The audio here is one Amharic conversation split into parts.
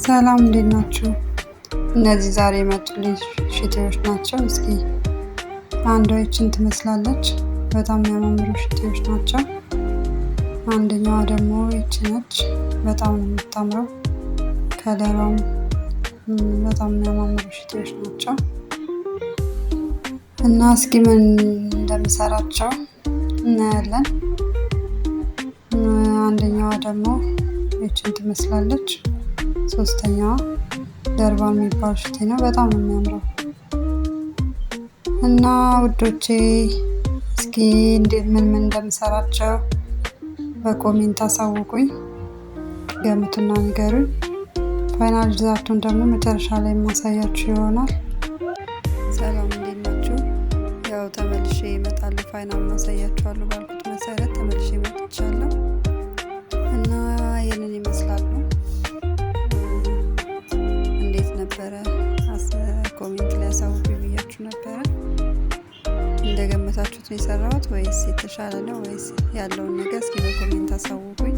ሰላም እንዴት ናችሁ? እነዚህ ዛሬ የመጡልኝ ሽቶዎች ናቸው። እስኪ አንዷ ይችን ትመስላለች። በጣም የሚያማምሩ ሽቶዎች ናቸው። አንደኛዋ ደግሞ ይች ነች። በጣም የምታምረው ከለሯም በጣም የሚያማምሩ ሽቶዎች ናቸው እና እስኪ ምን እንደምሰራቸው እናያለን። አንደኛዋ ደግሞ ይችን ትመስላለች። ሶስተኛዋ ደርባ የሚባል ሽቶ ነው። በጣም ነው የሚያምረው እና ውዶቼ እስኪ ምን እንደምሰራቸው በኮሜንት አሳውቁኝ፣ ገምቱና ንገሩኝ። ፋይናል ሪዛልቱን ደግሞ መጨረሻ ላይ የማሳያችሁ ይሆናል። ሰላም እንዴት ናችሁ? ያው ተመልሼ እመጣለሁ። ፋይናል ማሳያችኋለሁ ባልኩት መሰረት ተመልሼ እመጥቻለሁ እና ይህንን ይመስላሉ። እንዴት ነበረ? ኮሜንት ላይ አሳውቁኝ ብያችሁ ነበረ። እንደገመታችሁት ነው የሰራሁት ወይስ የተሻለ ነው ወይስ ያለውን ነገር እስኪ በኮሜንት አሳውቁኝ።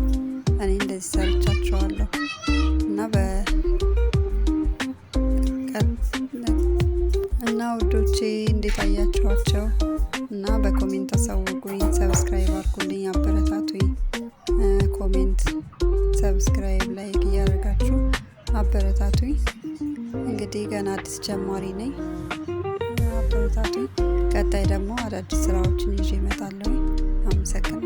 እኔ እንደዚህ ሰርቻቸዋለሁ እና ውዶቼ እንዴት አያችኋቸው? እና በኮሜንት አሳውቁኝ። ሰብስክራይብ አድርጉልኝ፣ አበረታቱኝ። ኮሜንት፣ ሰብስክራይብ፣ ላይክ እያደረጋችሁ አበረታቱኝ። እንግዲህ ገና አዲስ ጀማሪ ነኝ፣ አበረታቱኝ። ቀጣይ ደግሞ አዳዲስ ስራዎችን ይዤ እመጣለሁ። አመሰግናለሁ።